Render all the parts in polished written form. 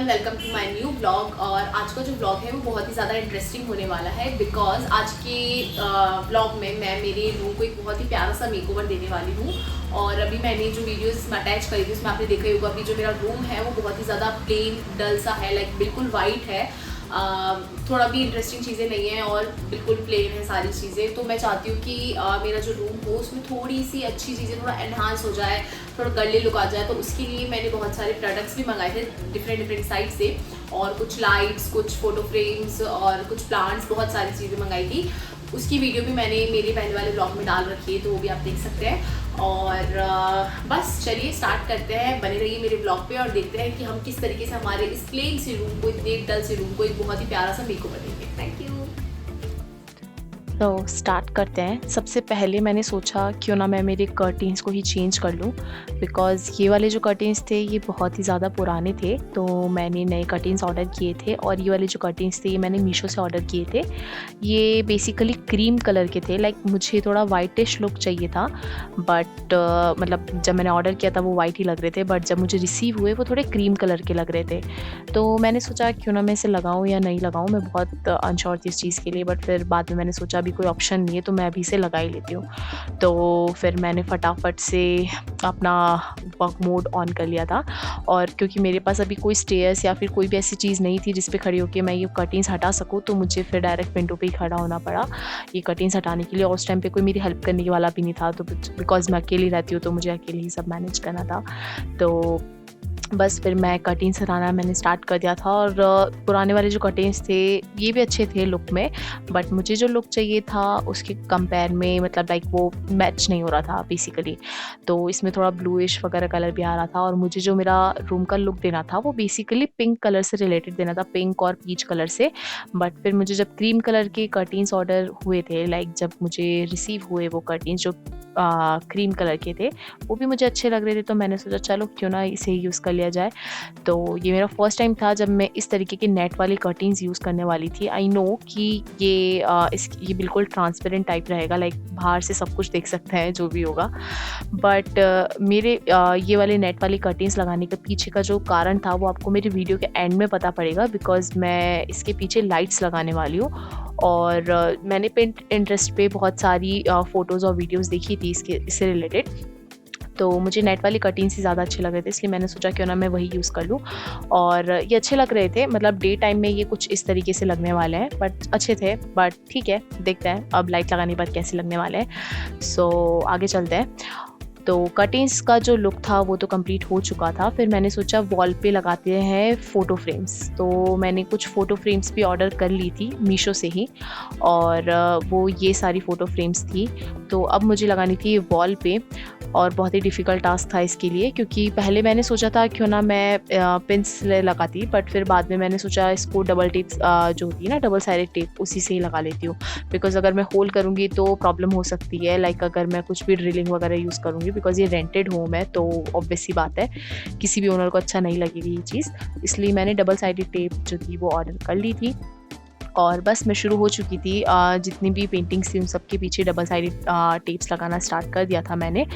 Everyone, welcome to my new blog. और आज का जो ब्लॉग है वो बहुत ही ज़्यादा इंटरेस्टिंग होने वाला है बिकॉज आज के ब्लॉग में मैं मेरे रूम को एक बहुत ही प्यारा सा मेकओवर देने वाली हूँ। और अभी मैंने जो वीडियोस इसमें अटैच करी थी उसमें आपने देखा ही होगा, अभी जो मेरा रूम है वो बहुत ही ज़्यादा प्लेन डल सा है, लाइक बिल्कुल वाइट है। थोड़ा भी इंटरेस्टिंग चीज़ें नहीं है और बिल्कुल प्लेन है सारी चीज़ें। तो मैं चाहती हूँ कि मेरा जो रूम हो उसमें थोड़ी सी अच्छी चीज़ें, थोड़ा एनहांस हो जाए, थोड़ा गर्ली लुक आ जाए। तो उसके लिए मैंने बहुत सारे प्रोडक्ट्स भी मंगाए थे डिफरेंट साइट से, और कुछ लाइट्स, कुछ फ़ोटो फ्रेम्स और कुछ प्लांट्स, बहुत सारी चीज़ें मंगाई थी। उसकी वीडियो भी मैंने मेरे पहले वाले ब्लॉग में डाल रखी है, तो वो भी आप देख सकते हैं। और बस चलिए स्टार्ट करते हैं, बने रहिए मेरे ब्लॉग पे और देखते हैं कि हम किस तरीके से हमारे इस प्लेन सी रूम को, इतने डल से रूम को एक बहुत ही प्यारा सा मेकओवर देंगे। Thank you. तो स्टार्ट करते हैं। सबसे पहले मैंने सोचा क्यों ना मैं मेरे कर्टेन्स को ही चेंज कर लूँ, बिकॉज़ ये वाले जो कर्टेन्स थे ये बहुत ही ज़्यादा पुराने थे। तो मैंने नए कर्टेन्स ऑर्डर किए थे और ये वाले जो कर्टेन्स थे ये मैंने मीशो से ऑर्डर किए थे। ये बेसिकली क्रीम कलर के थे, लाइक मुझे थोड़ा वाइटिश लुक चाहिए था, बट मतलब जब मैंने ऑर्डर किया था वो वाइट ही लग रहे थे, बट जब मुझे रिसीव हुए वो थोड़े क्रीम कलर के लग रहे थे। तो मैंने सोचा क्यों ना मैं इसे लगाऊँ या नहीं लगाऊँ, मैं बहुत अनश्योर थी इस चीज़ के लिए, बट फिर बाद में मैंने सोचा अभी कोई ऑप्शन नहीं है तो मैं अभी इसे लगा ही लेती हूँ। तो फिर मैंने फटाफट से अपना वर्क मोड ऑन कर लिया था, और क्योंकि मेरे पास अभी कोई स्टेयर्स या फिर कोई भी ऐसी चीज़ नहीं थी जिस पे खड़ी होकर मैं ये कर्टेन्स हटा सकूँ, तो मुझे फिर डायरेक्ट विंडो पे ही खड़ा होना पड़ा ये कर्टेन्स हटाने के लिए। और उस टाइम पे कोई मेरी हेल्प करने वाला भी नहीं था, तो बिकॉज़ मैं अकेली रहती हूँ तो मुझे अकेले ही सब मैनेज करना था। तो बस फिर मैं कर्टेन्स हटाना मैंने स्टार्ट कर दिया था। और पुराने वाले जो कर्टेन्स थे ये भी अच्छे थे लुक में, बट मुझे जो लुक चाहिए था उसके कंपेयर में मतलब लाइक वो मैच नहीं हो रहा था बेसिकली। तो इसमें थोड़ा ब्लूइश वगैरह कलर भी आ रहा था, और मुझे जो मेरा रूम का लुक देना था वो बेसिकली पिंक कलर से रिलेटेड देना था, पिंक और पीच कलर से। बट फिर मुझे जब क्रीम कलर के कर्टेन्स ऑर्डर हुए थे, लाइक जब मुझे रिसीव हुए वो कर्टेन्स जो क्रीम कलर के थे, वो भी मुझे अच्छे लग रहे थे। तो मैंने सोचा चलो क्यों ना इसे यूज़ कर लिया जाए। तो ये मेरा फर्स्ट टाइम था जब मैं इस तरीके के नेट वाले कर्टेन्स यूज़ करने वाली थी। आई नो कि ये बिल्कुल ट्रांसपेरेंट टाइप रहेगा, लाइक बाहर से सब कुछ देख सकते हैं जो भी होगा, बट मेरे ये वाले नेट वाले कर्टेन्स लगाने के पीछे का जो कारण था वो आपको मेरी वीडियो के एंड में पता पड़ेगा, बिकॉज़ मैं इसके पीछे लाइट्स लगाने वाली हूँ। और मैंने पिंटरेस्ट पे बहुत सारी फ़ोटोज़ और वीडियोज़ देखी थी इससे रिलेटेड। तो मुझे नेट वाले कर्टेन्स ही ज़्यादा अच्छे लग रहे थे, इसलिए मैंने सोचा क्यों ना मैं वही यूज़ कर लूँ। और ये अच्छे लग रहे थे, मतलब डे टाइम में ये कुछ इस तरीके से लगने वाले हैं, बट अच्छे थे। बट ठीक है, देखते हैं अब लाइट लगाने के बाद कैसे लगने वाले हैं। सो आगे चलते हैं। तो कर्टेन्स का जो लुक था वो तो कंप्लीट हो चुका था। फिर मैंने सोचा वॉल पे लगाते हैं फ़ोटो फ्रेम्स। तो मैंने कुछ फ़ोटो फ्रेम्स भी ऑर्डर कर ली थी मीशो से ही, और वो ये सारी फ़ोटो फ्रेम्स थी। तो अब मुझे लगानी थी वॉल पे, और बहुत ही डिफ़िकल्ट टास्क था इसके लिए, क्योंकि पहले मैंने सोचा था क्यों ना मैं पिन्स लगाती, बट फिर बाद में मैंने सोचा इसको डबल टेप जो होती है ना, डबल साइडेड टेप, उसी से ही लगा लेती हूँ। बिकॉज़ अगर मैं होल करूँगी तो प्रॉब्लम हो सकती है, लाइक अगर मैं कुछ भी ड्रिलिंग वगैरह यूज़ करूँगी, बिकॉज़ ये रेंटेड होम है तो ऑब्वियस सी बात है किसी भी ओनर को अच्छा नहीं लगेगी ये चीज़। इसलिए मैंने डबल साइडेड टेप जो थी वो ऑर्डर कर ली थी, और बस मैं शुरू हो चुकी थी। जितनी भी पेंटिंग्स थी उन सब के पीछे डबल साइडेड टेप्स लगाना स्टार्ट कर दिया था मैंने।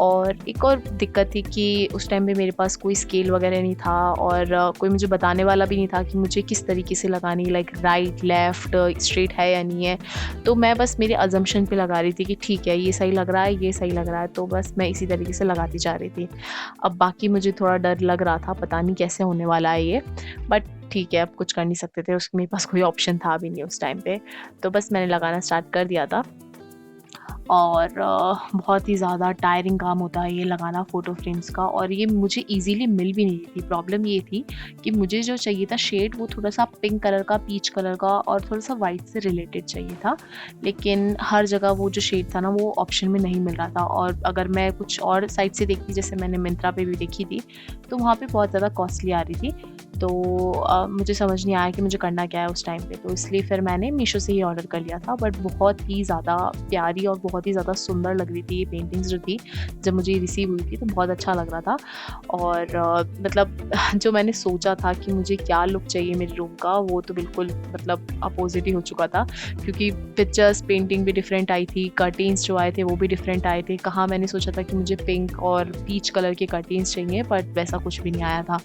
और एक और दिक्कत थी कि उस टाइम पे मेरे पास कोई स्केल वगैरह नहीं था, और कोई मुझे बताने वाला भी नहीं था कि मुझे किस तरीके से लगानी, लाइक राइट लेफ़्ट स्ट्रेट है या नहीं है। तो मैं बस मेरे अज़म्पशन पे लगा रही थी कि ठीक है ये सही लग रहा है, ये सही लग रहा है, तो बस मैं इसी तरीके से लगाती जा रही थी। अब बाकी मुझे थोड़ा डर लग रहा था, पता नहीं कैसे होने वाला है ये, बट ठीक है अब कुछ कर नहीं सकते थे, उसके मेरे पास कोई ऑप्शन था भी नहीं उस टाइम पे। तो बस मैंने लगाना स्टार्ट कर दिया था। और बहुत ही ज़्यादा टायरिंग काम होता है ये लगाना फ़ोटो फ्रेम्स का, और ये मुझे ईज़िली मिल भी नहीं रही थी। प्रॉब्लम ये थी कि मुझे जो चाहिए था शेड वो थोड़ा-सा पिंक कलर का, पीच कलर का और थोड़ा-सा वाइट से रिलेटेड चाहिए था। लेकिन हर जगह वो जो शेड था ना वो ऑप्शन में नहीं मिल रहा था, और अगर मैं कुछ और साइट से देखती, जैसे मैंने मिंत्रा पे भी देखी थी, तो वहाँ पे बहुत ज़्यादा कॉस्टली आ रही थी। तो मुझे समझ नहीं आया कि मुझे करना क्या है उस टाइम पे, तो इसलिए फिर मैंने मीशो से ही ऑर्डर कर लिया था। बट बहुत ही ज़्यादा प्यारी और बहुत ही ज़्यादा सुंदर लग रही थी ये पेंटिंग्स जो थी, जब मुझे रिसीव हुई थी तो बहुत अच्छा लग रहा था। और मतलब जो मैंने सोचा था कि मुझे क्या लुक चाहिए मेरे रूम का, वो तो बिल्कुल मतलब अपोजिट ही हो चुका था, क्योंकि पिक्चर्स पेंटिंग भी डिफरेंट आई थी, कर्टेन्स जो आए थे वो भी डिफरेंट आए थे। कहाँ मैंने सोचा था कि मुझे पिंक और पीच कलर के कर्टेन्स चाहिए, बट वैसा कुछ भी नहीं आया था।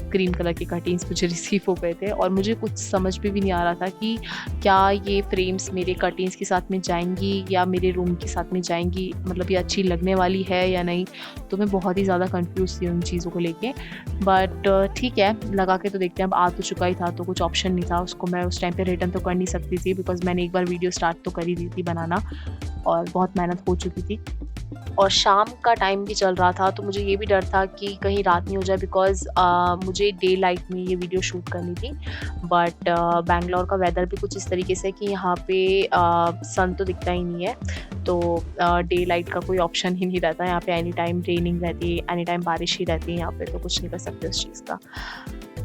क्रीम ग्रीन कलर के कर्टेन्स मुझे रिसीव हो गए थे और मुझे कुछ समझ में भी नहीं आ रहा था कि क्या ये फ्रेम्स मेरे कर्टेन्स के साथ में जाएंगी या मेरे रूम के साथ में जाएंगी, मतलब ये अच्छी लगने वाली है या नहीं। तो मैं बहुत ही ज़्यादा कंफ्यूज थी उन चीज़ों को लेके, बट ठीक है, लगा के तो देखते हैं। अब आ तो चुका ही था तो कुछ ऑप्शन नहीं था, उसको मैं उस टाइम पे रिटर्न तो कर नहीं सकती थी बिकॉज़ मैंने एक बार वीडियो स्टार्ट तो कर ही दी थी बनाना और बहुत मेहनत हो चुकी थी और शाम का टाइम भी चल रहा था, तो मुझे ये भी डर था कि कहीं रात नहीं हो जाए बिकॉज़ मुझे डे लाइट में ये वीडियो शूट करनी थी। बट बैंगलोर का वेदर भी कुछ इस तरीके से है कि यहाँ पे सन तो दिखता ही नहीं है, तो डे लाइट का कोई ऑप्शन ही नहीं रहता। यहाँ पे एनी टाइम रेनिंग रहती है, एनी टाइम बारिश ही रहती है यहाँ पे, तो कुछ नहीं कर सकते उस चीज़ का।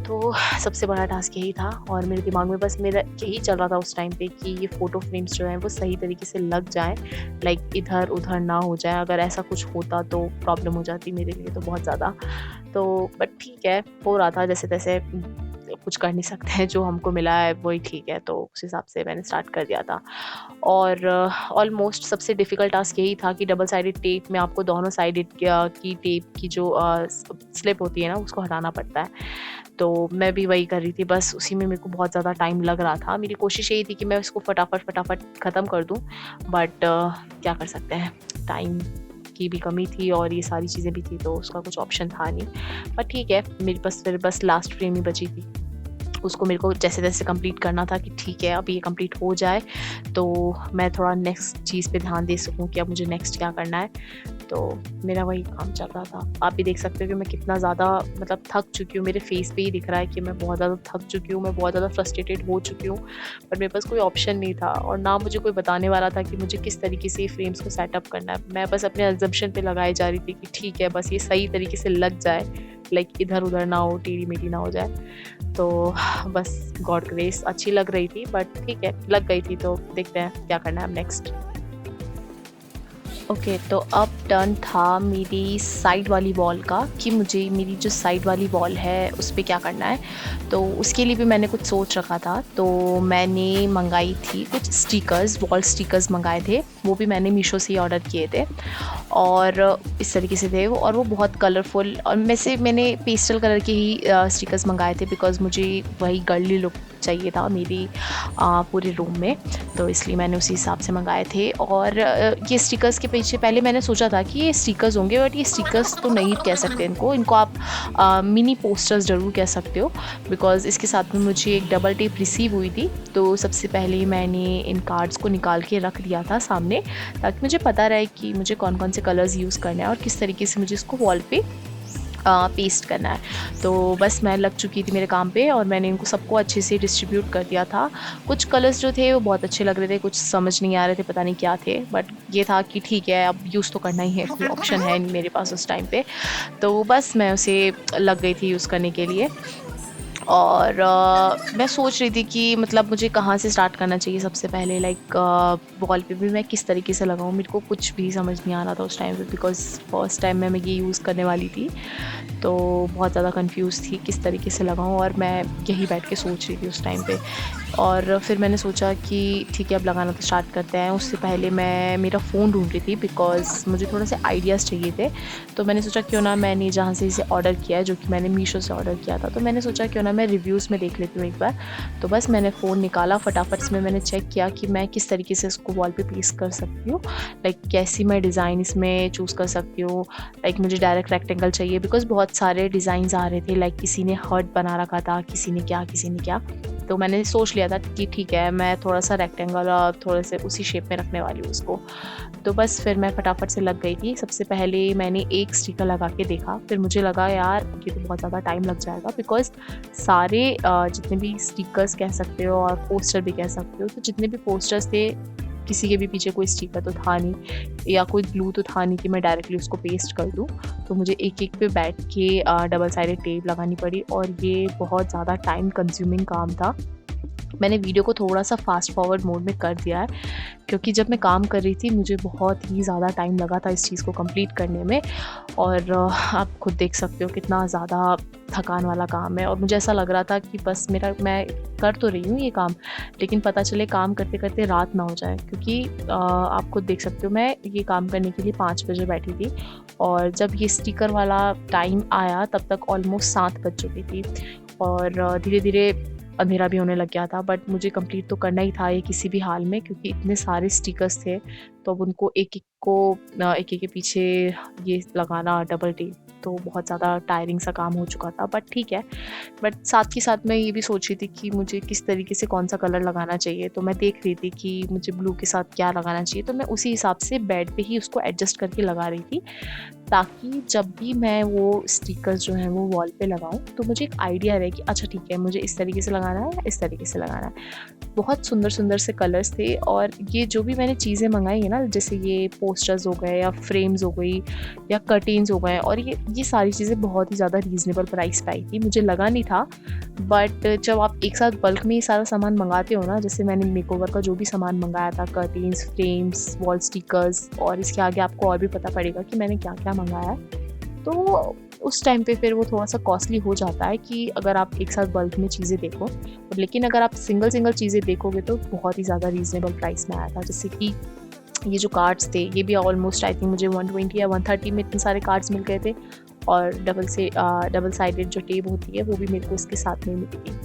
तो सबसे बड़ा टास्क यही था और मेरे दिमाग में बस मेरा यही चल रहा था उस टाइम पे कि ये फ़ोटो फ्रेम्स जो हैं वो सही तरीके से लग जाएँ, लाइक इधर-उधर ना हो जाए। अगर ऐसा कुछ होता तो प्रॉब्लम हो जाती मेरे लिए तो बहुत ज़्यादा। तो बट ठीक है, हो रहा था जैसे-तैसे, कुछ कर नहीं सकते हैं, जो हमको मिला है वही ठीक है, तो उस हिसाब से मैंने स्टार्ट कर दिया था। और ऑलमोस्ट सबसे डिफ़िकल्ट टास्क यही था कि डबल साइडेड टेप में आपको दोनों साइडेड की टेप की जो स्लिप होती है ना, उसको हटाना पड़ता है। तो मैं भी वही कर रही थी, बस उसी में मेरे को बहुत ज़्यादा टाइम लग रहा था। मेरी कोशिश यही थी कि मैं इसको फटाफट ख़त्म कर दूँ, बट क्या कर सकते हैं, टाइम की भी कमी थी और ये सारी चीज़ें भी थी, तो उसका कुछ ऑप्शन था नहीं। बट ठीक है, मेरे पास फिर बस लास्ट फ्रेम ही बची थी, उसको मेरे को जैसे-तैसे कंप्लीट करना था कि ठीक है, अब ये कंप्लीट हो जाए तो मैं थोड़ा नेक्स्ट चीज़ पे ध्यान दे सकूँ कि अब मुझे नेक्स्ट क्या करना है। तो मेरा वही काम चल रहा था। आप भी देख सकते हो कि मैं कितना ज़्यादा मतलब थक चुकी हूँ, मेरे फेस पे ही दिख रहा है कि मैं बहुत ज़्यादा थक चुकी हूँ, मैं बहुत ज़्यादा फ्रस्ट्रेटेड हो चुकी हूँ। बट मेरे पास कोई ऑप्शन नहीं था और ना मुझे कोई बताने वाला था कि मुझे किस तरीके से फ्रेम्स को सेटअप करना है। मैं बस अपने अज़म्पशन पे लगाए जा रही थी कि ठीक है, बस ये सही तरीके से लग जाए, लाइक इधर-उधर ना हो, टेढ़ी-मेढ़ी ना हो जाए। तो बस गॉड ग्रेस, अच्छी लग रही थी बट ठीक है, लग गई थी, तो देखते हैं क्या करना है अब नेक्स्ट। ओके, तो अब टर्न था मेरी साइड वाली वॉल का कि मुझे मेरी जो साइड वाली वॉल है उस पे क्या करना है। तो उसके लिए भी मैंने कुछ सोच रखा था, तो मैंने मंगाई थी कुछ स्टिकर्स, वॉल स्टिकर्स मंगाए थे, वो भी मैंने मीशो से ही ऑर्डर किए थे और इस तरीके से थे वो, और वो बहुत कलरफुल, और मैंने पेस्टल कलर के ही स्टिकर्स मंगाए थे बिकॉज़ मुझे वही गर्ली लुक चाहिए था मेरी पूरे रूम में, तो इसलिए मैंने उसी हिसाब से मंगाए थे। और ये स्टिकर्स के पीछे पहले मैंने सोचा था कि ये स्टिकर्स होंगे, बट ये स्टिकर्स तो नहीं कह सकते इनको आप मिनी पोस्टर्स ज़रूर कह सकते हो बिकॉज़ इसके साथ में मुझे एक डबल टेप रिसीव हुई थी। तो सबसे पहले मैंने इन कार्ड्स को निकाल के रख दिया था सामने, ताकि मुझे पता रहे कि मुझे कौन कौन से कलर्स यूज़ करना है और किस तरीके से मुझे इसको वॉल पे पेस्ट करना है। तो बस मैं लग चुकी थी मेरे काम पे और मैंने इनको सबको अच्छे से डिस्ट्रीब्यूट कर दिया था। कुछ कलर्स जो थे वो बहुत अच्छे लग रहे थे, कुछ समझ नहीं आ रहे थे, पता नहीं क्या थे, बट ये था कि ठीक है, अब यूज़ तो करना ही है, कोई ऑप्शन है नहीं मेरे पास उस टाइम पे। तो बस मैं उसे लग गई थी यूज़ करने के लिए। और मैं सोच रही थी कि मतलब मुझे कहाँ से स्टार्ट करना चाहिए सबसे पहले, लाइक वॉल पे भी मैं किस तरीके से लगाऊँ, मेरे को कुछ भी समझ नहीं आ रहा था उस टाइम पे बिकॉज़ फर्स्ट टाइम मैं ये यूज़ करने वाली थी, तो बहुत ज़्यादा कंफ्यूज थी किस तरीके से लगाऊँ, और मैं यही बैठ के सोच रही थी उस टाइम पे। और फिर मैंने सोचा कि ठीक है, अब लगाना तो स्टार्ट करते हैं। उससे पहले मैं मेरा फ़ोन ढूंढ रही थी बिकॉज़ मुझे थोड़े से आइडियाज़ चाहिए थे, तो मैंने सोचा क्यों ना मैंने जहाँ से इसे ऑर्डर किया है, जो कि मैंने मीशो से ऑर्डर किया था, तो मैंने सोचा क्यों ना मैं रिव्यूज़ में देख लेती हूँ एक बार। तो बस मैंने फ़ोन निकाला, फटाफट से मैंने चेक किया कि मैं किस तरीके से इसको वॉल पे पेस्ट कर सकती हूँ, लाइक कैसी मैं डिज़ाइन इसमें चूज़ कर सकती हूँ। लाइक मुझे डायरेक्ट रेक्टेंगल चाहिए बिकॉज़ बहुत सारे डिज़ाइंस आ रहे थे, लाइक किसी ने हार्ट बना रखा था, किसी ने क्या। तो मैंने सोच लिया था कि ठीक है, मैं थोड़ा सा रेक्टेंगल और थोड़े से उसी शेप में रखने वाली हूँ उसको। तो बस फिर मैं फटाफट से लग गई थी। सबसे पहले मैंने एक स्टिकर लगा के देखा, फिर मुझे लगा यार ये तो बहुत ज़्यादा टाइम लग जाएगा बिकॉज़ सारे जितने भी स्टिकर्स कह सकते हो और पोस्टर भी कह सकते हो, तो जितने भी पोस्टर्स थे किसी के भी पीछे कोई स्टिकर तो था नहीं या कोई ग्लू तो था नहीं कि मैं डायरेक्टली उसको पेस्ट कर दूँ। तो मुझे एक पे बैठ के डबल साइडेड टेप लगानी पड़ी और ये बहुत ज़्यादा टाइम कंज्यूमिंग काम था मैंने वीडियो को थोड़ा-सा फ़ास्ट फॉरवर्ड मोड में कर दिया है, क्योंकि जब मैं काम कर रही थी मुझे बहुत ही ज़्यादा टाइम लगा था इस चीज़ को कंप्लीट करने में। और आप खुद देख सकते हो कितना ज़्यादा थकान वाला काम है, और मुझे ऐसा लग रहा था कि बस मैं कर तो रही हूँ ये काम, लेकिन पता चले काम करते-करते रात ना हो जाए, क्योंकि आप खुद देख सकते हो मैं ये काम करने के लिए 5 बजे बैठी थी, और जब ये स्टिकर वाला टाइम आया तब तक ऑलमोस्ट 7 बज चुकी थी, और धीरे-धीरे अंधेरा भी होने लग गया था। बट मुझे कंप्लीट तो करना ही था ये किसी भी हाल में, क्योंकि इतने सारे स्टिकर्स थे, तो अब उनको एक-एक एक-एक के पीछे ये लगाना डबल टेप, तो बहुत ज़्यादा टायरिंग सा काम हो चुका था। बट ठीक है, बट साथ ही साथ मैं ये भी सोच रही थी कि मुझे किस तरीके से कौन-सा कलर लगाना चाहिए, तो मैं देख रही थी कि मुझे ब्लू के साथ क्या लगाना चाहिए, तो मैं उसी हिसाब से बेड पे ही उसको एडजस्ट करके लगा रही थी, ताकि जब भी मैं वो स्टिकर्स जो हैं वो वॉल पे लगाऊँ, तो मुझे एक आइडिया रहे कि अच्छा ठीक है, मुझे इस तरीके से लगाना है या इस तरीके से लगाना है। बहुत सुंदर-सुंदर से कलर्स थे, और ये जो भी मैंने चीज़ें मँगाई हैं ना, जैसे ये पोस्टर्स हो गए या फ्रेम्स हो गई या कर्टेन्स हो गए, और ये सारी चीज़ें बहुत ही ज़्यादा रीज़नेबल प्राइस पे आई थी। मुझे लगा नहीं था, बट जब आप एक साथ बल्क में ये सारा सामान मँगाते हो ना, जैसे मैंने मेकओवर का जो भी सामान मँगाया था, कर्टेन्स, फ्रेम्स, वॉल स्टिकर्स, और इसके आगे आपको और भी पता पड़ेगा कि मैंने क्या-क्या मँगाया है। तो उस टाइम पे फिर वो थोड़ा-सा कॉस्टली हो जाता है कि अगर आप एक साथ बल्क में चीज़ें देखो, लेकिन अगर आप सिंगल-सिंगल चीज़ें देखोगे तो बहुत ही ज़्यादा रीज़नेबल प्राइस में आया था। जैसे कि ये जो कार्ड्स थे, ये भी ऑलमोस्ट आई थिंक मुझे 120 या 130 में इतने सारे कार्ड्स मिल गए थे, और डबल साइडेड जो टेप होती है वो भी मेरे को इसके साथ में मिली थी।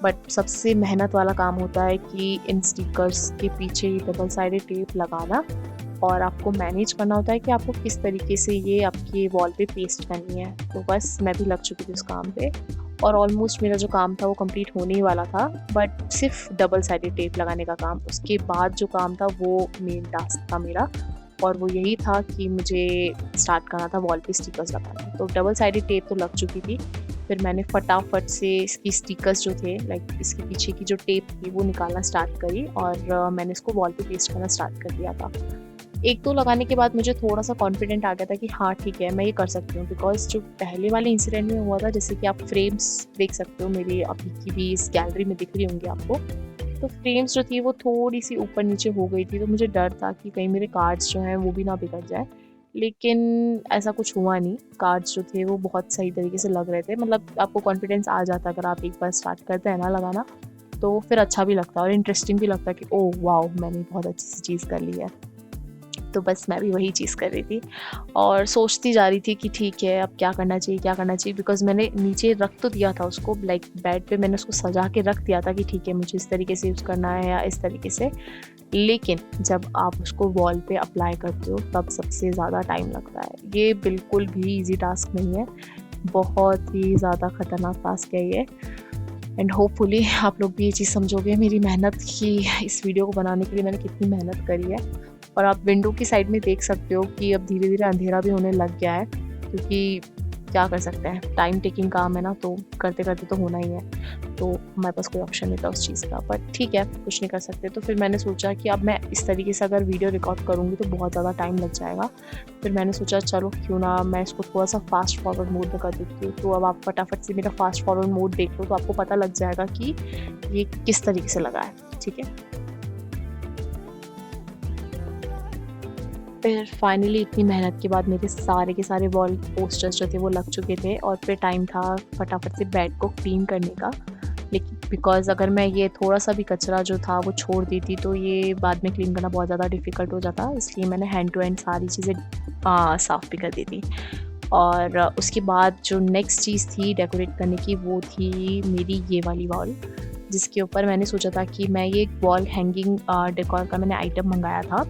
बट सबसे मेहनत वाला काम होता है कि इन स्टिकर्स के पीछे ये डबल साइडेड टेप लगाना, और आपको मैनेज करना होता है कि आपको किस तरीके से ये आपके वॉल पे पेस्ट करनी है। तो बस मैं भी लग चुकी थी उस काम पे, और ऑलमोस्ट मेरा जो काम था वो कंप्लीट होने ही वाला था, बट सिर्फ डबल साइडेड टेप लगाने का काम। उसके बाद जो काम था वो मेन टास्क था मेरा, और वो यही था कि मुझे स्टार्ट करना था वॉल पे स्टिकर्स लगाना। तो डबल साइडेड टेप तो लग चुकी थी, फिर मैंने फटाफट से इसकी स्टिकर्स जो थे, लाइक इसके पीछे की जो टेप थी वो निकालना स्टार्ट करी, और मैंने इसको वॉल पे पेस्ट करना स्टार्ट कर दिया था। 1-2 लगाने के बाद मुझे थोड़ा-सा कॉन्फिडेंट आ गया था कि हाँ ठीक है, मैं ये कर सकती हूँ, बिकॉज़ जो पहले वाले इंसिडेंट में हुआ था, जैसे कि आप फ्रेम्स देख सकते हो, मेरी अभी की भी इस गैलरी में दिख रही होंगी आपको। तो फ्रेम्स जो थी वो थोड़ी-सी ऊपर-नीचे हो गई थी, तो मुझे डर था कि कहीं मेरे कार्ड्स जो हैं वो भी ना बिगड़ जाएँ। लेकिन ऐसा कुछ हुआ नहीं, कार्ड्स जो थे वो बहुत सही तरीके से लग रहे थे। मतलब आपको कॉन्फिडेंस आ जाता है अगर आप एक बार स्टार्ट करते हैं ना लगाना, तो फिर अच्छा भी लगता है और इंटरेस्टिंग भी लगता है कि ओह वाओ! मैंने बहुत अच्छी सी चीज़ कर ली है। तो बस मैं भी वही चीज़ कर रही थी, और सोचती जा रही थी कि ठीक है, अब क्या करना चाहिए, बिकॉज़ मैंने नीचे रख तो दिया था उसको, लाइक बेड पे मैंने उसको सजा के रख दिया था कि ठीक है, मुझे इस तरीके से यूज़ करना है या इस तरीके से। लेकिन जब आप उसको वॉल पे अप्लाई करते हो तब सबसे ज़्यादा टाइम लगता है। ये बिल्कुल भी ईज़ी टास्क नहीं है, बहुत ही ज़्यादा ख़तरनाक टास्क है ये, एंड होपफुली आप लोग भी ये चीज़ समझोगे मेरी मेहनत की। इस वीडियो को बनाने के लिए मैंने कितनी मेहनत करी है। और आप विंडो की साइड में देख सकते हो कि अब धीरे-धीरे अंधेरा भी होने लग गया है, क्योंकि क्या कर सकते हैं, टाइम टेकिंग काम है ना, तो करते-करते तो होना ही है। तो हमारे पास कोई ऑप्शन नहीं था उस चीज़ का, बट ठीक है, कुछ नहीं कर सकते। तो फिर मैंने सोचा कि अब मैं इस तरीके से अगर वीडियो रिकॉर्ड करूँगी तो बहुत ज़्यादा टाइम लग जाएगा। फिर मैंने सोचा चलो क्यों ना मैं इसको थोड़ा-सा फ़ास्ट फॉरवर्ड मोड में कर देती हूँ। तो अब आप फटाफट से मेरा फ़ास्ट फॉरवर्ड मोड देख लो, तो आपको पता लग जाएगा कि ये किस तरीके से लगा है, ठीक है? फिर फाइनली इतनी मेहनत के बाद मेरे सारे के सारे वॉल पोस्टर्स जो थे वो लग चुके थे, और फिर टाइम था फटाफट से बेड को क्लीन करने का। लेकिन बिकॉज़ अगर मैं ये थोड़ा-सा भी कचरा जो था वो छोड़ देती तो ये बाद में क्लीन करना बहुत ज़्यादा डिफ़िकल्ट हो जाता, इसलिए मैंने हैंड टू हैंड सारी चीज़ें साफ़ भी कर दी थी। और उसके बाद जो नेक्स्ट चीज़ थी डेकोरेट करने की, वो थी मेरी ये वाली वॉल, जिसके ऊपर मैंने सोचा था कि मैं ये वॉल हैंगिंग डेकोर का मैंने आइटम मँगाया था।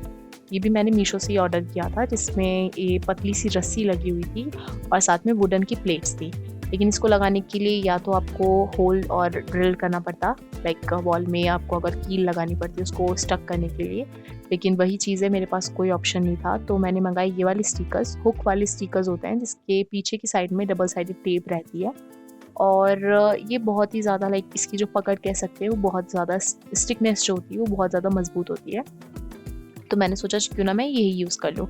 ये भी मैंने मीशो से ही ऑर्डर किया था, जिसमें ये पतली सी रस्सी लगी हुई थी और साथ में वुडन की प्लेट्स थी। लेकिन इसको लगाने के लिए या तो आपको होल और ड्रिल करना पड़ता, लाइक वॉल में आपको अगर कील लगानी पड़ती उसको स्टक करने के लिए, लेकिन वही चीज़ें मेरे पास कोई ऑप्शन नहीं था। तो मैंने मंगाई ये वाली स्टिकर्स, हुक वाले स्टिकर्स होते हैं जिसके पीछे की साइड में डबल साइडेड टेप रहती है, और ये बहुत ही ज़्यादा, लाइक इसकी जो पकड़ कह सकते हैं वो बहुत ज़्यादा स्टिकनेस जो होती है वो बहुत ज़्यादा मजबूत होती है। तो मैंने सोचा क्यों ना मैं यही यूज़ कर लूँ।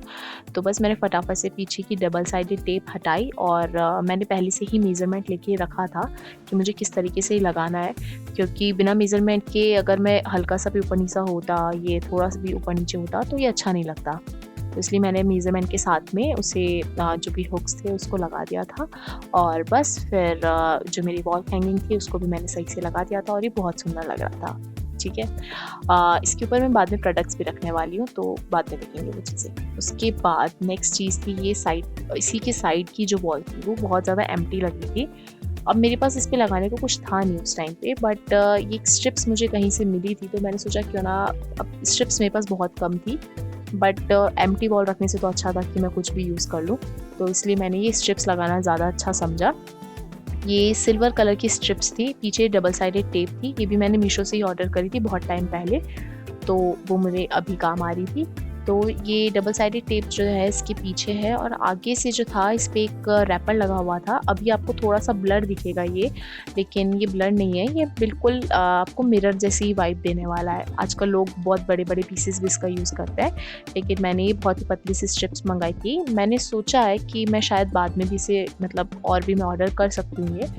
तो बस मैंने फटाफट से पीछे की डबल साइडेड टेप हटाई और मैंने पहले से ही मेज़रमेंट लेके रखा था कि मुझे किस तरीके से लगाना है, क्योंकि बिना मेज़रमेंट के अगर मैं हल्का-सा भी ऊपर-नीचा होता, ये थोड़ा-सा भी ऊपर-नीचे होता तो ये अच्छा नहीं लगता। तो इसलिए मैंने मेज़रमेंट के साथ में उसे जो भी हुक्स थे उसको लगा दिया था और बस फिर जो मेरी वॉल हैंगिंग थी उसको भी मैंने सही से लगा दिया था और ये बहुत सुंदर लग रहा था। ठीक है। इसके ऊपर मैं बाद में प्रोडक्ट्स भी रखने वाली हूँ, तो बाद में देखेंगे वो चीज़ें। उसके बाद नेक्स्ट चीज़ थी ये साइड, इसी के साइड की जो वॉल थी वो बहुत ज़्यादा एम्प्टी लग रही थी। अब मेरे पास इस पे लगाने को कुछ था नहीं उस टाइम पे, बट ये स्ट्रिप्स मुझे कहीं से मिली थी तो मैंने सोचा क्यों ना, अब स्ट्रिप्स मेरे पास बहुत कम थी बट एम्प्टी वॉल रखने से तो अच्छा था कि मैं कुछ भी यूज़ कर लूँ, तो इसलिए मैंने ये स्ट्रिप्स लगाना ज़्यादा अच्छा समझा। ये सिल्वर कलर की स्ट्रिप्स थी, पीछे डबल साइडेड टेप थी, ये भी मैंने मीशो से ही ऑर्डर करी थी बहुत टाइम पहले, तो वो मुझे अभी काम आ रही थी। तो ये डबल साइडेड टेप जो है इसके पीछे है और आगे से जो था इस पे एक रैपर लगा हुआ था। अभी आपको थोड़ा-सा ब्लर दिखेगा ये, लेकिन ये ब्लर नहीं है, ये बिल्कुल आपको मिरर जैसी वाइब देने वाला है। आजकल लोग बहुत बड़े-बड़े पीसेस भी इसका यूज़ करते हैं, लेकिन मैंने ये बहुत ही पतली सी स्ट्रिप्स मँगाई थी। मैंने सोचा है कि मैं शायद बाद में भी इसे मतलब और भी मैं ऑर्डर कर सकती हूँ ये,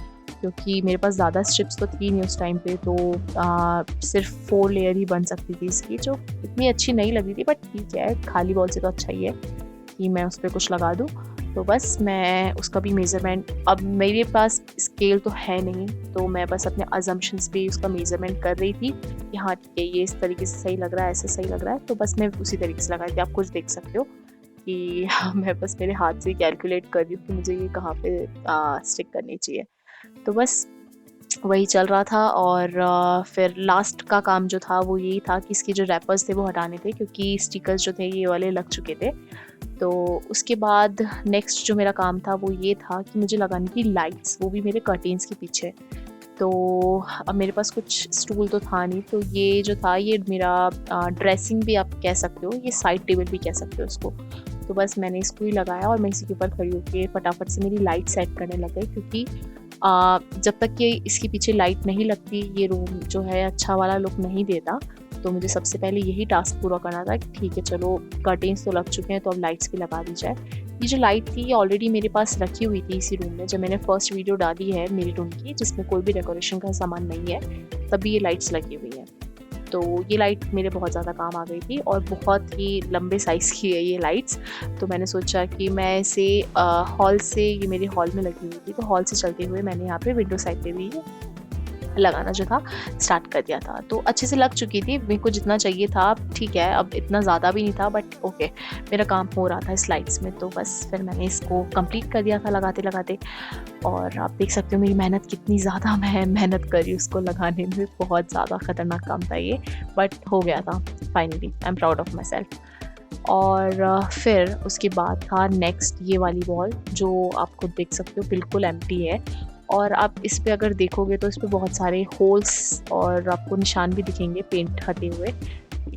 क्योंकि मेरे पास ज़्यादा स्ट्रिप्स तो थी नहीं उस टाइम पे, तो सिर्फ 4 लेयर ही बन सकती थी इसकी, जो इतनी अच्छी नहीं लगी थी, बट ठीक है, खाली वॉल से तो अच्छा ही है कि मैं उस पे कुछ लगा दूँ। तो बस मैं उसका भी मेज़रमेंट, अब मेरे पास स्केल तो है नहीं, तो मैं बस अपने अजम्पशंस पे उसका मेज़रमेंट कर रही थी कि हाँ ठीक है, ये इस तरीके से सही लग रहा है, ऐसे सही लग रहा है, तो बस मैं उसी तरीके से लगाई थी। आप कुछ देख सकते हो कि मैं बस मेरे हाथ से कैलकुलेट कर रही हूँ कि मुझे ये कहाँ पे स्टिक करनी चाहिए। तो बस वही चल रहा था और फिर लास्ट का काम जो था वो यही था कि इसके जो रैपर्स थे वो हटाने थे, क्योंकि स्टिकर्स जो थे ये वाले लग चुके थे। तो उसके बाद नेक्स्ट जो मेरा काम था वो ये था कि मुझे लगानी थी लाइट्स, वो भी मेरे कर्टेन्स के पीछे। तो अब मेरे पास कुछ स्टूल तो था नहीं, तो ये जो था ये मेरा ड्रेसिंग भी आप कह सकते हो, ये साइड टेबल भी कह सकते हो उसको। तो बस मैंने इसको ही लगाया और मैं इसी के ऊपर खड़ी होकर फटाफट से मेरी लाइट सेट करने लग गई, क्योंकि जब तक कि इसके पीछे लाइट नहीं लगती ये रूम जो है अच्छा वाला लुक नहीं देता। तो मुझे सबसे पहले यही टास्क पूरा करना था कि ठीक है चलो, कर्टेन्स तो लग चुके हैं तो अब लाइट्स भी लगा दी जाए। ये जो लाइट थी ये ऑलरेडी मेरे पास रखी हुई थी इसी रूम में, जब मैंने फर्स्ट वीडियो डाली है मेरे रूम की जिसमें कोई भी डेकोरेशन का सामान नहीं है, तभी ये लाइट्स लगी हुई हैं। तो ये लाइट मेरे बहुत ज़्यादा काम आ गई थी और बहुत ही लंबे साइज़ की है ये लाइट्स। तो मैंने सोचा कि मैं इसे हॉल से, ये मेरे हॉल में लगी हुई थी, तो हॉल से चलते हुए मैंने यहाँ पे विंडो साइड पे भी लगाना जो था स्टार्ट कर दिया था। तो अच्छे से लग चुकी थी, मेरे को जितना चाहिए था, ठीक है, अब इतना ज़्यादा भी नहीं था, बट ओके, मेरा काम हो रहा था इस लाइट्स में। तो बस फिर मैंने इसको कंप्लीट कर दिया था लगाते लगाते, और आप देख सकते हो मेरी मेहनत कितनी ज़्यादा, मैं मेहनत करी उसको लगाने में, बहुत ज़्यादा ख़तरनाक काम था ये, बट हो गया था finally. I am proud of my self. और फिर उसके बाद था नेक्स्ट ये वाली वॉल, जो आप खुद देख सकते हो बिल्कुल एम्प्टी है, और आप इस पे अगर देखोगे तो इस पे बहुत सारे होल्स और आपको निशान भी दिखेंगे पेंट हटे हुए।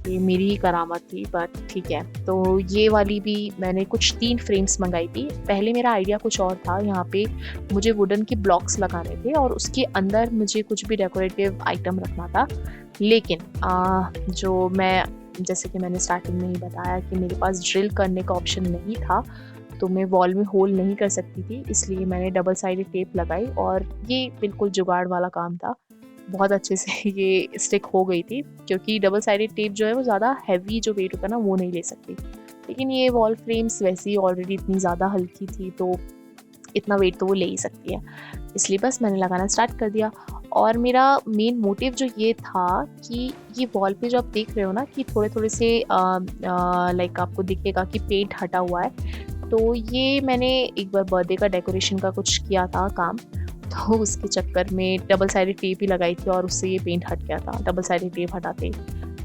ये मेरी ही करामत थी, बट ठीक है। तो ये वाली भी मैंने कुछ 3 फ्रेम्स मंगाई थी। पहले मेरा आइडिया कुछ और था, यहाँ पे मुझे वुडन के ब्लॉक्स लगाने थे और उसके अंदर मुझे कुछ भी डेकोरेटिव आइटम रखना था, लेकिन जो मैं, जैसे कि मैंने स्टार्टिंग में ही बताया कि मेरे पास ड्रिल करने का ऑप्शन नहीं था, तो मैं वॉल में होल नहीं कर सकती थी, इसलिए मैंने डबल साइडेड टेप लगाई और ये बिल्कुल जुगाड़ वाला काम था। बहुत अच्छे से ये स्टिक हो गई थी, क्योंकि डबल साइडेड टेप जो है वो ज़्यादा हैवी जो वेट होता है ना वो नहीं ले सकती, लेकिन ये वॉल फ्रेम्स वैसे ही ऑलरेडी इतनी ज़्यादा हल्की थी तो इतना वेट तो वो ले ही सकती है, इसलिए बस मैंने लगाना स्टार्ट कर दिया। और मेरा मेन मोटिव जो ये था कि ये वॉल पे जो आप देख रहे हो ना कि थोड़े थोड़े से लाइक आपको दिखेगा कि पेंट हटा हुआ है, तो ये मैंने एक बार बर्थडे का डेकोरेशन का कुछ किया था काम, तो उसके चक्कर में डबल साइडेड टेप ही लगाई थी और उससे ये पेंट हट गया था डबल साइडेड टेप हटाते,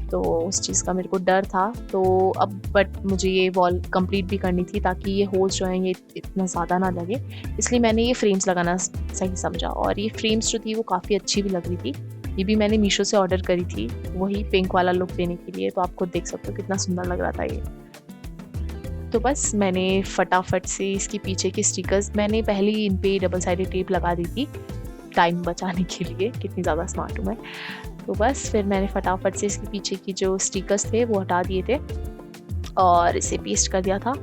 तो उस चीज़ का मेरे को डर था। तो अब बट मुझे ये वॉल कंप्लीट भी करनी थी ताकि ये होल्स जो हैं ये इतना ज़्यादा ना लगे, इसलिए मैंने ये फ्रेम्स लगाना सही समझा। और ये फ्रेम्स जो थी वो काफ़ी अच्छी भी लग रही थी, ये भी मैंने मीशो से ऑर्डर करी थी वही पिंक वाला लुक देने के लिए, तो आप खुद देख सकते हो कितना सुंदर लग रहा था ये। तो बस मैंने फटाफट से इसके पीछे के स्टिकर्स, मैंने पहले ही इन पे डबल साइडेड टेप लगा दी थी टाइम बचाने के लिए, कितनी ज़्यादा स्मार्ट हूँ मैं। तो बस फिर मैंने फटाफट से इसके पीछे की जो स्टिकर्स थे वो हटा दिए थे और इसे पेस्ट कर दिया था।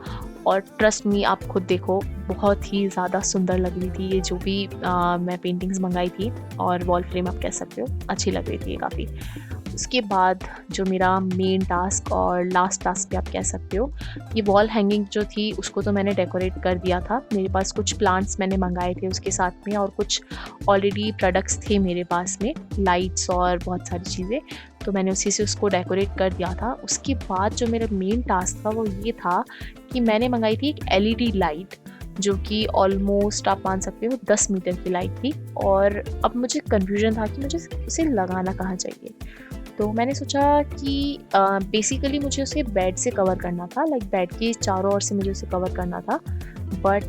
और ट्रस्ट मी, आप खुद देखो, बहुत ही ज़्यादा सुंदर लग रही थी ये जो भी मैं पेंटिंग्स मंगाई थी, और वॉल फ्रेम आप कह सकते हो, अच्छी लग रही थी ये काफ़ी। उसके बाद जो मेरा मेन टास्क और लास्ट टास्क भी आप कह सकते हो, ये वॉल हैंगिंग जो थी उसको तो मैंने डेकोरेट कर दिया था। मेरे पास कुछ प्लांट्स मैंने मंगाए थे उसके साथ में, और कुछ ऑलरेडी प्रोडक्ट्स थे मेरे पास में, लाइट्स और बहुत सारी चीज़ें, तो मैंने उसी से उसको डेकोरेट कर दिया था। उसके बाद जो मेरा मेन टास्क था वो ये था कि मैंने मंगाई थी एक एलईडी लाइट, जो कि ऑलमोस्ट आप मान सकते हो 10 मीटर की लाइट थी। और अब मुझे कन्फ्यूजन था कि मुझे उसे लगाना कहाँ चाहिए। तो मैंने सोचा कि बेसिकली मुझे उसे बेड से कवर करना था, लाइक बेड के चारों ओर से मुझे उसे कवर करना था, बट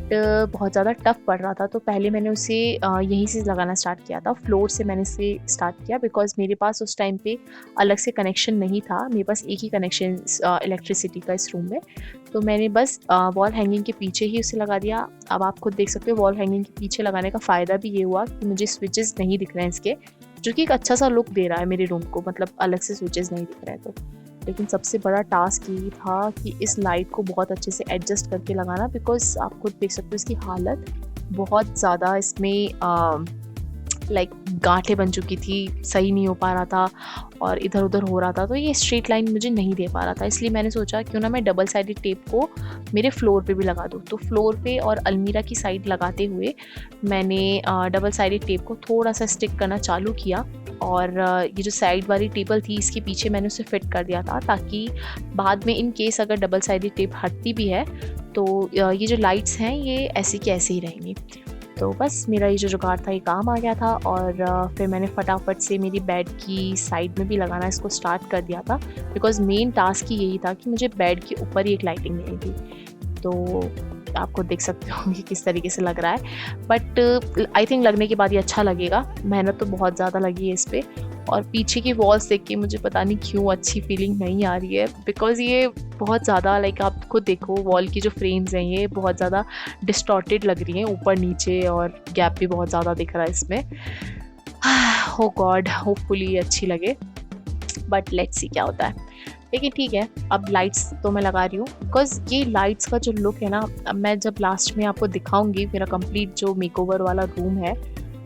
बहुत ज़्यादा टफ पड़ रहा था। तो पहले मैंने उसे यहीं से लगाना स्टार्ट किया था, फ्लोर से मैंने इसे स्टार्ट किया, बिकॉज़ मेरे पास उस टाइम पे अलग से कनेक्शन नहीं था। मेरे पास एक ही कनेक्शन इलेक्ट्रिसिटी का इस रूम में, तो मैंने बस वॉल हैंगिंग के पीछे ही उसे लगा दिया। अब आप खुद देख सकते हो वॉल हैंगिंग के पीछे लगाने का फ़ायदा भी ये हुआ कि मुझे स्विचेस नहीं दिख रहे हैं इसके, जो कि एक अच्छा सा लुक दे रहा है मेरे रूम को, मतलब अलग से स्विचेस नहीं दिख रहे हैं तो। लेकिन सबसे बड़ा टास्क ये था कि इस लाइट को बहुत अच्छे से एडजस्ट करके लगाना, बिकॉज़ आप खुद देख सकते हो इसकी हालत बहुत ज़्यादा इसमें लाइक गांठें बन चुकी थी, सही नहीं हो पा रहा था और इधर उधर हो रहा था, तो ये स्ट्रेट लाइन मुझे नहीं दे पा रहा था। इसलिए मैंने सोचा क्यों ना मैं डबल साइडेड टेप को मेरे फ्लोर पे भी लगा दूँ। तो फ्लोर पे और अलमीरा की साइड लगाते हुए मैंने डबल साइडेड टेप को थोड़ा सा स्टिक करना चालू किया, और ये जो साइड वाली टेबल थी इसके पीछे मैंने उसे फिट कर दिया था, ताकि बाद में इन केस अगर डबल साइडेड टेप हटती भी है तो ये जो लाइट्स हैं ये ऐसी की ऐसे ही रहेंगी। तो बस मेरा ये जो जुगाड़ था ये काम आ गया था, और फिर मैंने फटाफट से मेरी बेड की साइड में भी लगाना इसको स्टार्ट कर दिया था, बिकॉज़ मेन टास्क ही यही था कि मुझे बेड के ऊपर ही एक लाइटिंग देनी थी। तो आपको देख सकते हो कि किस तरीके से लग रहा है, बट आई थिंक लगने के बाद ये अच्छा लगेगा। मेहनत तो बहुत ज़्यादा लगी है इस पर, और पीछे की वॉल्स देख के मुझे पता नहीं क्यों अच्छी फीलिंग नहीं आ रही है, बिकॉज़ ये बहुत ज़्यादा लाइक आप खुद देखो वॉल की जो फ्रेम्स हैं ये बहुत ज़्यादा डिस्टॉर्टेड लग रही हैं ऊपर नीचे, और गैप भी बहुत ज़्यादा दिख रहा है इसमें। हो गॉड, होपफुली ये अच्छी लगे, बट लेट्स सी क्या होता है। लेकिन ठीक है, अब लाइट्स तो मैं लगा रही हूँ, बिकॉज़ ये लाइट्स का जो लुक है ना, अब मैं जब लास्ट में आपको दिखाऊंगी मेरा कंप्लीट जो मेकओवर वाला रूम है,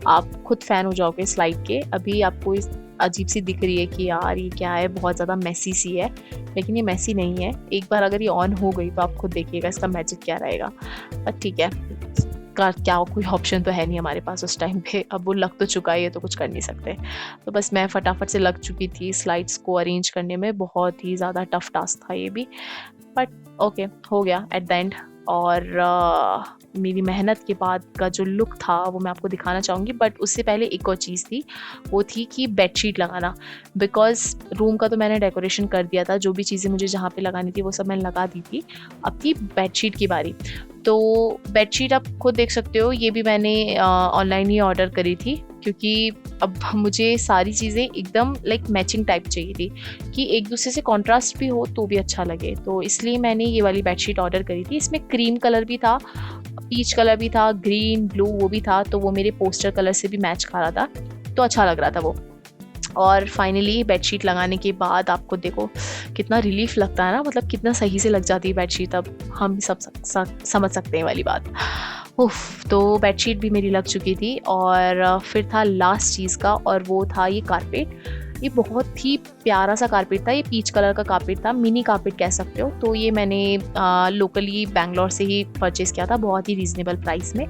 आप खुद फ़ैन हो जाओगे इस लाइट के। अभी आपको इस अजीब सी दिख रही है कि यार ये क्या है, बहुत ज़्यादा मैसी सी है, लेकिन ये मैसी नहीं है। एक बार अगर ये ऑन हो गई तो आप खुद देखिएगा इसका मैजिक क्या रहेगा। पर ठीक है, का क्या कोई ऑप्शन तो है नहीं हमारे पास उस टाइम पे, अब वो लग तो चुका है, ये तो कुछ कर नहीं सकते। तो बस मैं फटाफट से लग चुकी थी स्लाइड्स को अरेंज करने में, बहुत ही ज़्यादा टफ टास्क था ये भी, बट ओके हो गया एट द एंड। और मेरी मेहनत के बाद का जो लुक था वो मैं आपको दिखाना चाहूँगी, बट उससे पहले एक और चीज़ थी, वो थी कि बेडशीट लगाना। बिकॉज़ रूम का तो मैंने डेकोरेशन कर दिया था, जो भी चीज़ें मुझे जहाँ पे लगानी थी वो सब मैंने लगा दी थी, अब थी बेडशीट की बारी। तो बेडशीट आप खुद देख सकते हो, ये भी मैंने ऑनलाइन ही ऑर्डर करी थी, क्योंकि अब मुझे सारी चीज़ें एकदम लाइक मैचिंग टाइप चाहिए थी, कि एक दूसरे से कॉन्ट्रास्ट भी हो तो भी अच्छा लगे। तो इसलिए मैंने ये वाली बेडशीट ऑर्डर करी थी। इसमें क्रीम कलर भी था, पीच कलर भी था, ग्रीन ब्लू वो भी था, तो वो मेरे पोस्टर कलर से भी मैच खा रहा था, तो अच्छा लग रहा था वो। और फाइनली बेडशीट लगाने के बाद आपको देखो कितना रिलीफ लगता है ना, मतलब कितना सही से लग जाती है बेडशीट, अब हम सब समझ सकते हैं वाली बात। उफ, तो बेडशीट भी मेरी लग चुकी थी, और फिर था लास्ट चीज़ का, और वो था ये कारपेट। ये बहुत ही प्यारा सा कारपेट था, ये पीच कलर का कारपेट था, मिनी कारपेट कह सकते हो। तो ये मैंने लोकली बैंगलोर से ही परचेज़ किया था, बहुत ही रीज़नेबल प्राइस में।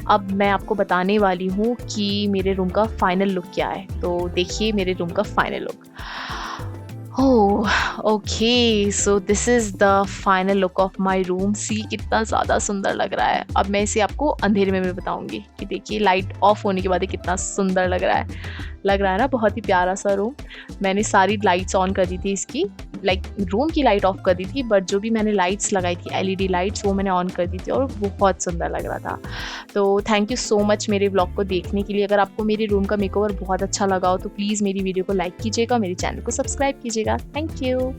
अब मैं आपको बताने वाली हूँ कि मेरे रूम का फाइनल लुक क्या है, तो देखिए मेरे रूम का final look. Oh okay, so this is the final look of my room. See कितना ज़्यादा सुंदर लग रहा है। अब मैं इसे आपको अंधेरे में भी बताऊंगी कि देखिए लाइट ऑफ होने के बाद ये कितना सुंदर लग रहा है ना, बहुत ही प्यारा सा रूम। मैंने सारी लाइट्स ऑन कर दी थी इसकी, लाइक रूम की लाइट ऑफ कर दी थी, बट जो भी मैंने लाइट्स लगाई थी एलईडी लाइट्स वो मैंने ऑन कर दी थी, और बहुत सुंदर लग रहा था। तो थैंक यू सो मच मेरे व्लॉग को देखने के लिए। अगर आपको मेरे रूम का मेकओवर बहुत अच्छा लगा हो तो प्लीज़ मेरी वीडियो को लाइक कीजिएगा, मेरे चैनल को सब्सक्राइब कीजिएगा। Thank you.